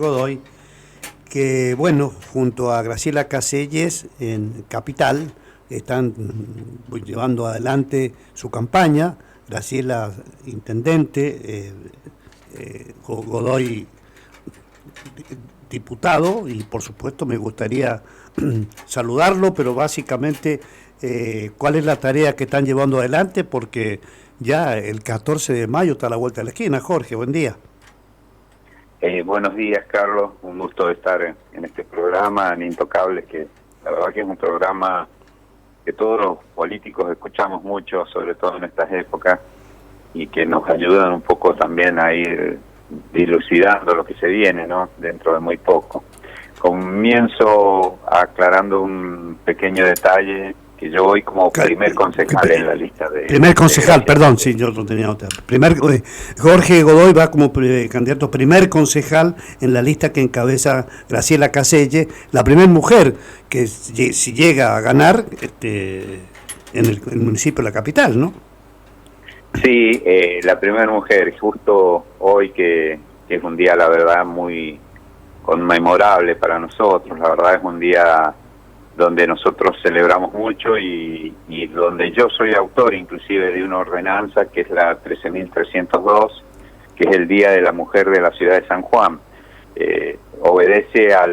Godoy, que bueno, junto a Graciela Caselles en Capital, están llevando adelante su campaña. Graciela, intendente, Godoy, diputado, y por supuesto me gustaría saludarlo, pero básicamente, ¿cuál es la tarea que están llevando adelante? Porque ya el 14 de mayo está a la vuelta de la esquina. Jorge, buen día. Buenos días, Carlos. Un gusto estar en este programa, en Intocables, que la verdad que es un programa que todos los políticos escuchamos mucho, sobre todo en estas épocas, y que nos ayudan un poco también a ir dilucidando lo que se viene, ¿no? Dentro de muy poco. Comienzo aclarando un pequeño detalle, que yo voy como primer concejal en la lista de... Primer concejal, perdón, sí, yo lo tenía otra. Jorge Godoy va como candidato primer concejal en la lista que encabeza Graciela Caselles, la primera mujer que si llega a ganar en el municipio de la capital, ¿no? Sí, la primera mujer, justo hoy que es un día, la verdad, muy conmemorable para nosotros. La verdad es un día donde nosotros celebramos mucho y donde yo soy autor inclusive de una ordenanza que es la 13.302, que es el Día de la Mujer de la Ciudad de San Juan. Obedece a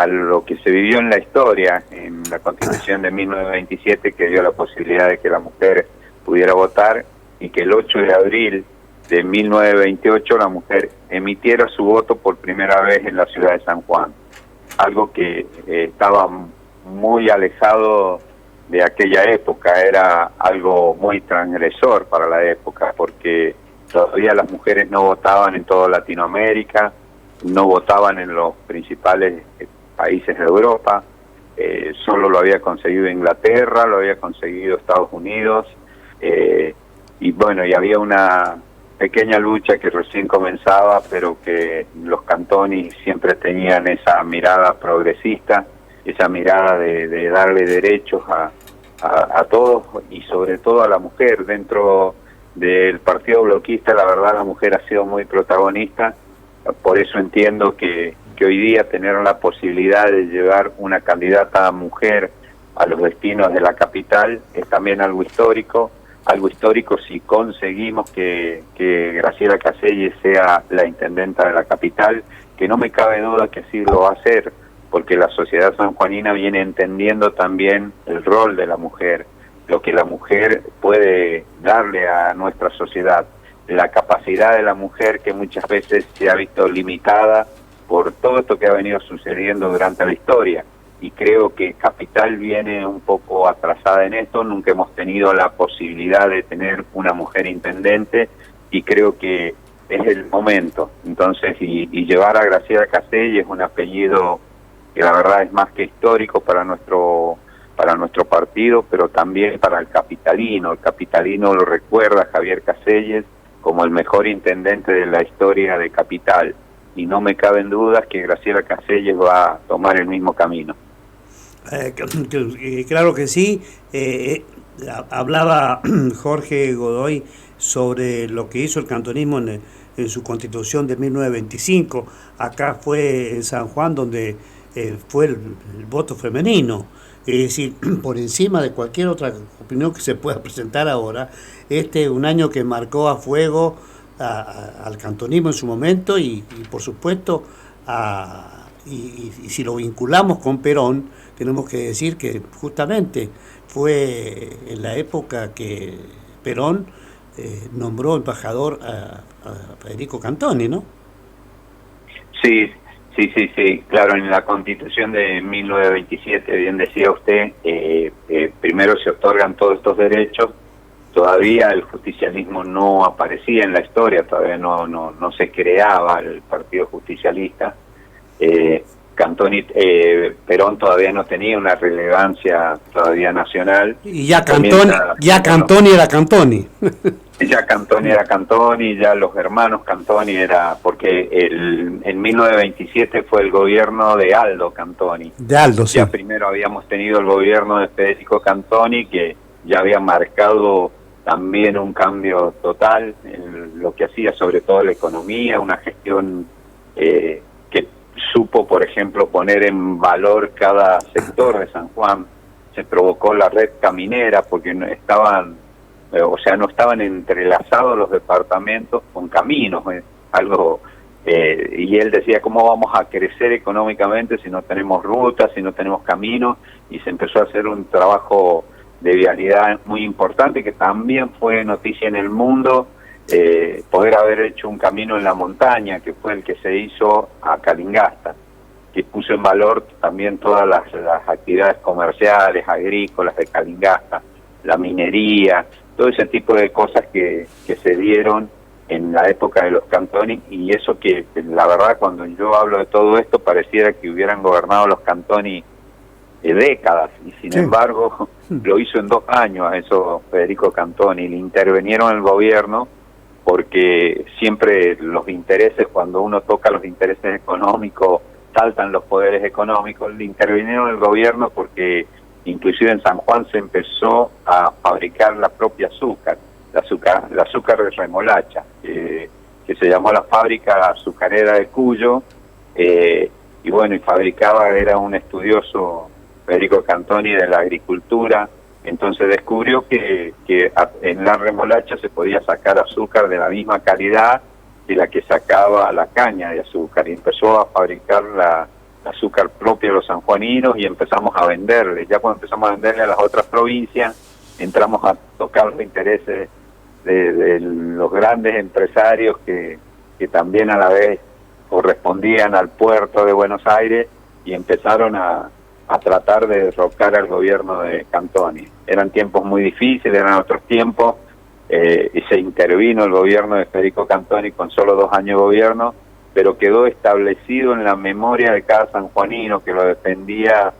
lo que se vivió en la historia, en la Constitución de 1927, que dio la posibilidad de que la mujer pudiera votar, y que el 8 de abril de 1928 la mujer emitiera su voto por primera vez en la ciudad de San Juan. Algo que estaba muy alejado de aquella época, era algo muy transgresor para la época, porque todavía las mujeres no votaban en toda Latinoamérica, no votaban en los principales países de Europa, solo lo había conseguido Inglaterra, lo había conseguido Estados Unidos, y bueno, y había una pequeña lucha que recién comenzaba, pero que los Cantoni siempre tenían esa mirada progresista, esa mirada de darle derechos a todos y sobre todo a la mujer. Dentro del partido bloquista, la verdad, la mujer ha sido muy protagonista, por eso entiendo que hoy día tener la posibilidad de llevar una candidata mujer a los destinos de la capital es también algo histórico si conseguimos que Graciela Caselles sea la intendenta de la capital, que no me cabe duda que así lo va a hacer, porque la sociedad sanjuanina viene entendiendo también el rol de la mujer, lo que la mujer puede darle a nuestra sociedad, la capacidad de la mujer que muchas veces se ha visto limitada por todo esto que ha venido sucediendo durante la historia. Y creo que Capital viene un poco atrasada en esto, nunca hemos tenido la posibilidad de tener una mujer intendente y creo que es el momento. Entonces, y llevar a Graciela Caselles, un apellido que la verdad es más que histórico para nuestro partido, pero también para el capitalino. El capitalino lo recuerda Javier Caselles como el mejor intendente de la historia de Capital, y no me caben dudas que Graciela Caselles va a tomar el mismo camino. Claro que sí. Hablaba Jorge Godoy sobre lo que hizo el cantonismo en su constitución de 1925. Acá fue en San Juan donde fue el voto femenino. Es decir, por encima de cualquier otra opinión que se pueda presentar ahora, un año que marcó a fuego al cantonismo en su momento y por supuesto, y si lo vinculamos con Perón, tenemos que decir que justamente fue en la época que Perón nombró embajador a Federico Cantoni, ¿no? Sí, claro, en la Constitución de 1927, bien decía usted, primero se otorgan todos estos derechos. Todavía el justicialismo no aparecía en la historia, todavía no se creaba el Partido Justicialista. Perón todavía no tenía una relevancia todavía nacional. Y ya Cantoni era Cantoni. Ya Cantoni era Cantoni, ya los hermanos Cantoni porque en 1927 fue el gobierno de Aldo Cantoni. De Aldo, sí. Ya primero habíamos tenido el gobierno de Federico Cantoni, que ya había marcado también un cambio total en lo que hacía sobre todo la economía, una gestión que supo, por ejemplo, poner en valor cada sector de San Juan. Se provocó la red caminera porque no estaban entrelazados los departamentos con caminos, algo y él decía, ¿cómo vamos a crecer económicamente si no tenemos rutas, si no tenemos caminos? Y se empezó a hacer un trabajo de vialidad muy importante, que también fue noticia en el mundo, poder haber hecho un camino en la montaña, que fue el que se hizo a Calingasta, que puso en valor también todas las actividades comerciales, agrícolas de Calingasta, la minería, todo ese tipo de cosas que se dieron en la época de los Cantoni, y eso que la verdad cuando yo hablo de todo esto pareciera que hubieran gobernado los Cantoni décadas, y sin embargo lo hizo en 2 años a eso Federico Cantoni. Le intervinieron el gobierno porque siempre los intereses, cuando uno toca los intereses económicos, saltan los poderes económicos. Le intervinieron el gobierno porque inclusive en San Juan se empezó a fabricar la propia azúcar, el azúcar de remolacha, que se llamó la fábrica azucarera de Cuyo, y bueno, y fabricaba, era un estudioso Federico Cantoni de la agricultura, entonces descubrió que en la remolacha se podía sacar azúcar de la misma calidad de la que sacaba la caña de azúcar, y empezó a fabricar la azúcar propia de los sanjuaninos, y empezamos a venderle. Ya cuando empezamos a venderle a las otras provincias, entramos a tocar los intereses de los grandes empresarios que también a la vez correspondían al puerto de Buenos Aires, y empezaron a tratar de derrocar al gobierno de Cantoni. Eran tiempos muy difíciles, eran otros tiempos, y se intervino el gobierno de Federico Cantoni con solo 2 años de gobierno, pero quedó establecido en la memoria de cada sanjuanino que lo defendía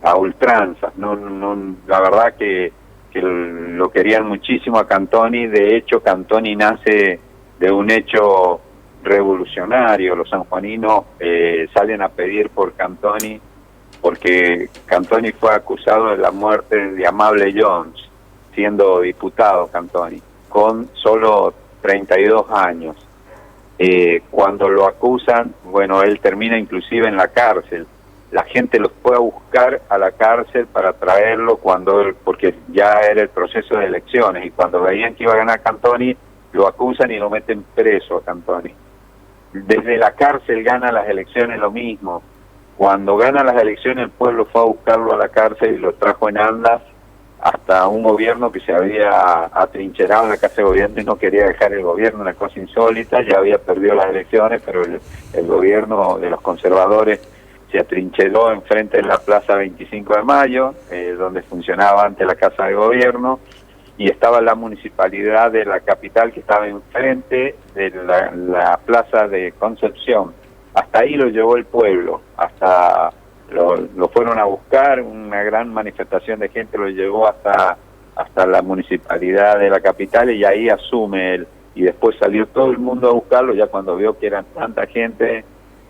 a ultranzas. La verdad que lo querían muchísimo a Cantoni. De hecho, Cantoni nace de un hecho revolucionario. Los sanjuaninos salen a pedir por Cantoni porque Cantoni fue acusado de la muerte de Amable Jones, siendo diputado Cantoni, con solo 32 años. Cuando lo acusan, bueno, él termina inclusive en la cárcel. La gente los fue a buscar a la cárcel para traerlo porque ya era el proceso de elecciones, y cuando veían que iba a ganar Cantoni, lo acusan y lo meten preso a Cantoni. Desde la cárcel gana las elecciones lo mismo. Cuando gana las elecciones, el pueblo fue a buscarlo a la cárcel y lo trajo en andas hasta un gobierno que se había atrincherado en la casa de gobierno y no quería dejar el gobierno, una cosa insólita. Ya había perdido las elecciones, pero el gobierno de los conservadores se atrincheró enfrente de la Plaza 25 de Mayo, donde funcionaba antes la casa de gobierno, y estaba la municipalidad de la capital que estaba enfrente de la Plaza de Concepción. Hasta ahí lo llevó el pueblo, hasta lo fueron a buscar, una gran manifestación de gente lo llevó hasta la municipalidad de la capital, y ahí asume él, y después salió todo el mundo a buscarlo. Ya cuando vio que eran tanta gente,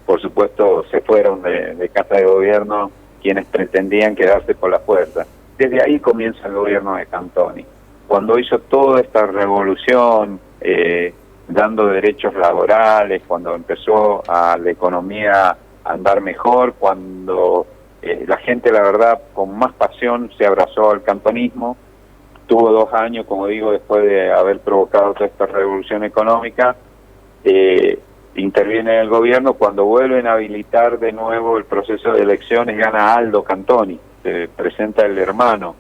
por supuesto se fueron de casa de gobierno quienes pretendían quedarse por la fuerza. Desde ahí comienza el gobierno de Cantoni, cuando hizo toda esta revolución, dando derechos laborales, cuando empezó a la economía a andar mejor, cuando la gente, la verdad, con más pasión se abrazó al cantonismo. Tuvo 2 años, como digo, después de haber provocado toda esta revolución económica, interviene el gobierno. Cuando vuelven a habilitar de nuevo el proceso de elecciones, gana Aldo Cantoni, se presenta el hermano.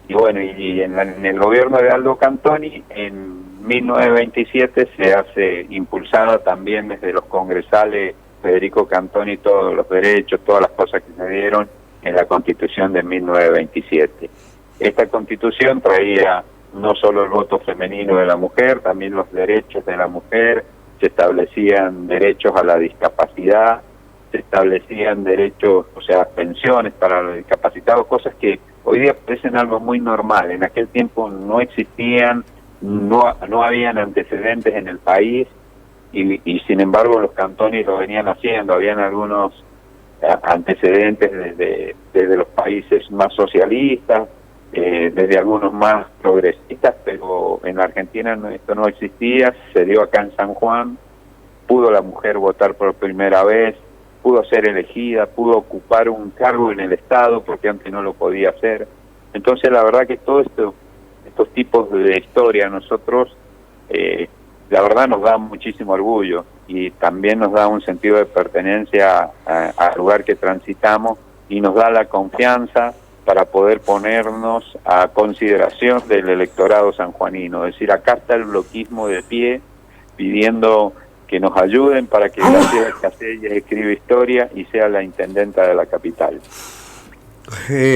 Y bueno, y en el gobierno de Aldo Cantoni, en 1927 se hace impulsada también desde los congresales Federico Cantoni todos los derechos, todas las cosas que se dieron en la Constitución de 1927. Esta Constitución traía no solo el voto femenino de la mujer, también los derechos de la mujer, se establecían derechos a la discapacidad, se establecían derechos, o sea, pensiones para los discapacitados, cosas que hoy día parecen algo muy normal. En aquel tiempo no existían, no habían antecedentes en el país, y sin embargo los Cantoni lo venían haciendo. Habían algunos antecedentes desde los países más socialistas, desde algunos más progresistas, pero en la Argentina esto no existía. Se dio acá en San Juan, pudo la mujer votar por primera vez, pudo ser elegida, pudo ocupar un cargo en el Estado, porque antes no lo podía hacer. Entonces la verdad que todos estos tipos de historia a nosotros, la verdad nos da muchísimo orgullo y también nos da un sentido de pertenencia al lugar que transitamos y nos da la confianza para poder ponernos a consideración del electorado sanjuanino. Es decir, acá está el bloquismo de pie pidiendo que nos ayuden para que Graciela Casellas escriba historia y sea la intendenta de la capital.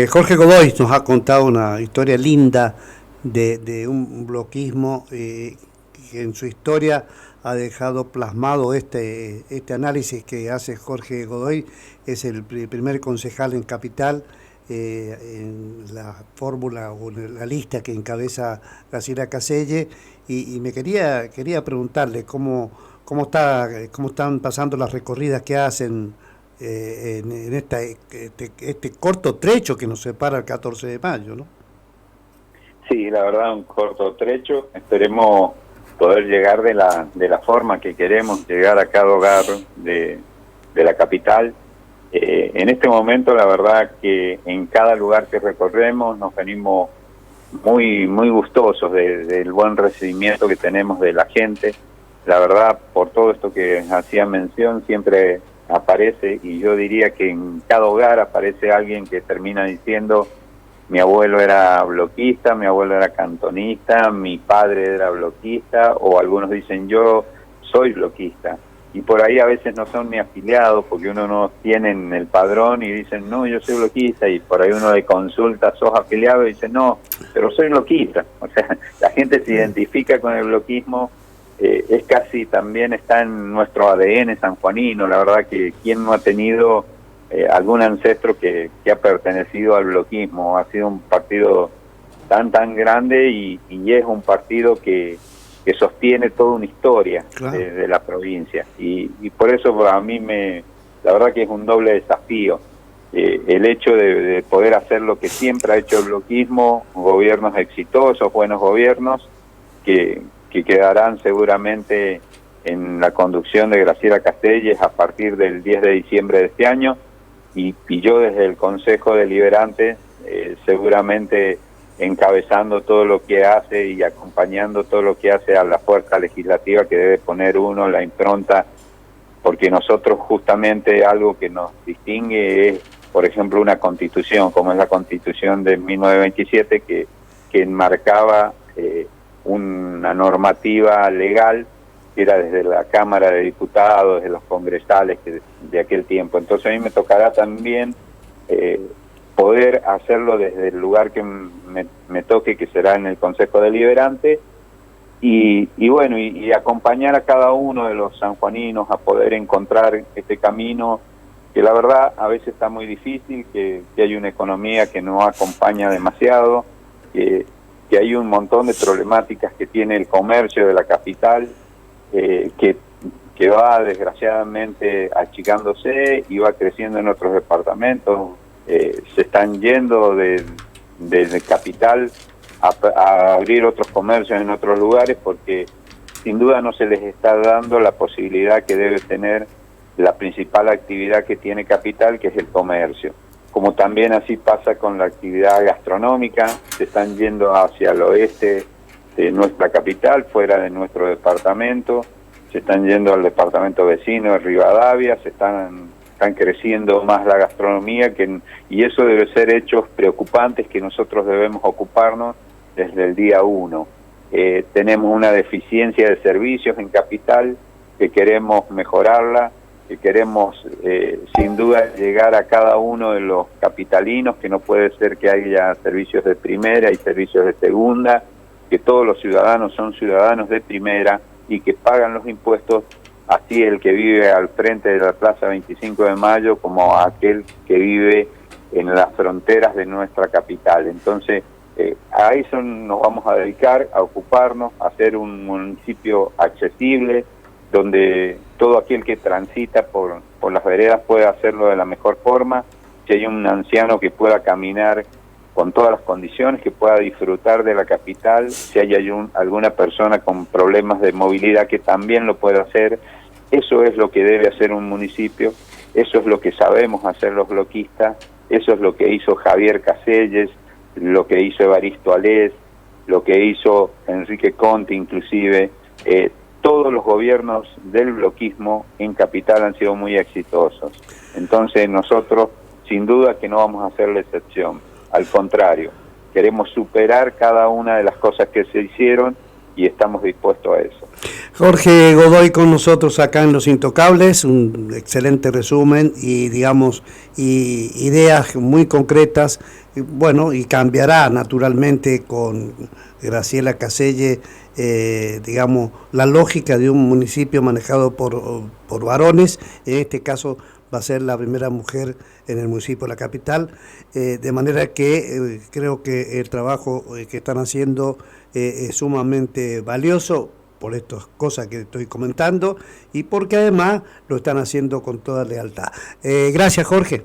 Jorge Godoy nos ha contado una historia linda de un bloquismo que en su historia ha dejado plasmado este análisis que hace Jorge Godoy. Es el primer concejal en Capital en la fórmula o en la lista que encabeza Graciela Casellas, y me quería preguntarle cómo están pasando las recorridas que hacen en este corto trecho que nos separa el 14 de mayo, ¿no? Sí, la verdad, un corto trecho. Esperemos poder llegar de la forma que queremos, llegar a cada hogar de la capital. En este momento, la verdad que en cada lugar que recorremos nos venimos muy gustosos del buen recibimiento que tenemos de la gente. La verdad, por todo esto que hacía mención, siempre aparece, y yo diría que en cada hogar aparece alguien que termina diciendo: mi abuelo era bloquista, mi abuelo era cantonista, mi padre era bloquista, o algunos dicen yo soy bloquista. Y por ahí a veces no son ni afiliados, porque uno no tiene en el padrón y dicen no, yo soy bloquista, y por ahí uno le consulta, sos afiliado, y dice no, pero soy bloquista. O sea, la gente se identifica con el bloquismo. Es casi, también está en nuestro ADN sanjuanino. La verdad que quién no ha tenido algún ancestro que ha pertenecido al bloquismo. Ha sido un partido tan grande y es un partido que sostiene toda una historia, claro, de la provincia, y por eso a mí la verdad que es un doble desafío el hecho de poder hacer lo que siempre ha hecho el bloquismo, gobiernos exitosos, buenos gobiernos que quedarán seguramente en la conducción de Graciela Casellas a partir del 10 de diciembre de este año, y yo desde el Consejo Deliberante seguramente encabezando todo lo que hace y acompañando todo lo que hace a la fuerza legislativa que debe poner uno la impronta, porque nosotros justamente algo que nos distingue es, por ejemplo, una constitución, como es la Constitución de 1927, que enmarcaba una normativa legal que era desde la Cámara de Diputados, desde los congresales de aquel tiempo. Entonces a mí me tocará también poder hacerlo desde el lugar que me toque, que será en el Consejo Deliberante, y bueno, y acompañar a cada uno de los sanjuaninos a poder encontrar este camino, que la verdad a veces está muy difícil, que hay una economía que no acompaña demasiado, que hay un montón de problemáticas que tiene el comercio de la capital, que va desgraciadamente achicándose y va creciendo en otros departamentos. Se están yendo desde capital a abrir otros comercios en otros lugares, porque sin duda no se les está dando la posibilidad que debe tener la principal actividad que tiene capital, que es el comercio. Como también así pasa con la actividad gastronómica, se están yendo hacia el oeste de nuestra capital, fuera de nuestro departamento, se están yendo al departamento vecino de Rivadavia, están creciendo más la gastronomía, y eso debe ser hechos preocupantes que nosotros debemos ocuparnos desde el día 1. Tenemos una deficiencia de servicios en capital que queremos mejorarla, que queremos sin duda llegar a cada uno de los capitalinos, que no puede ser que haya servicios de primera y servicios de segunda, que todos los ciudadanos son ciudadanos de primera y que pagan los impuestos, así el que vive al frente de la Plaza 25 de Mayo como aquel que vive en las fronteras de nuestra capital. Entonces, a eso nos vamos a dedicar, a ocuparnos, a hacer un municipio accesible, donde todo aquel que transita por las veredas pueda hacerlo de la mejor forma, si hay un anciano que pueda caminar con todas las condiciones, que pueda disfrutar de la capital, si hay alguna persona con problemas de movilidad que también lo pueda hacer. Eso es lo que debe hacer un municipio, eso es lo que sabemos hacer los bloquistas, eso es lo que hizo Javier Caselles, lo que hizo Evaristo Alés, lo que hizo Enrique Conte inclusive. Todos los gobiernos del bloquismo en Capital han sido muy exitosos. Entonces nosotros sin duda que no vamos a hacer la excepción, al contrario, queremos superar cada una de las cosas que se hicieron y estamos dispuestos a eso. Jorge Godoy con nosotros acá en Los Intocables, un excelente resumen y digamos ideas muy concretas, bueno, y cambiará naturalmente con Graciela Caselle, digamos, la lógica de un municipio manejado por varones. En este caso va a ser la primera mujer en el municipio de la capital, de manera que creo que el trabajo que están haciendo es sumamente valioso por estas cosas que estoy comentando y porque además lo están haciendo con toda lealtad. Gracias, Jorge.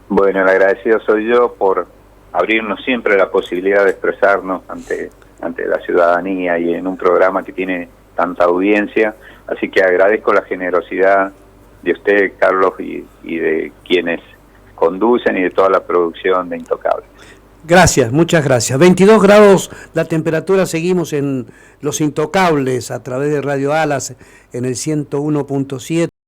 Bueno, el agradecido soy yo por abrirnos siempre la posibilidad de expresarnos ante la ciudadanía y en un programa que tiene tanta audiencia, así que agradezco la generosidad de usted, Carlos, y de quienes conducen y de toda la producción de Intocables. Gracias, muchas gracias. 22 grados la temperatura, seguimos en Los Intocables a través de Radio Alas en el 101.7.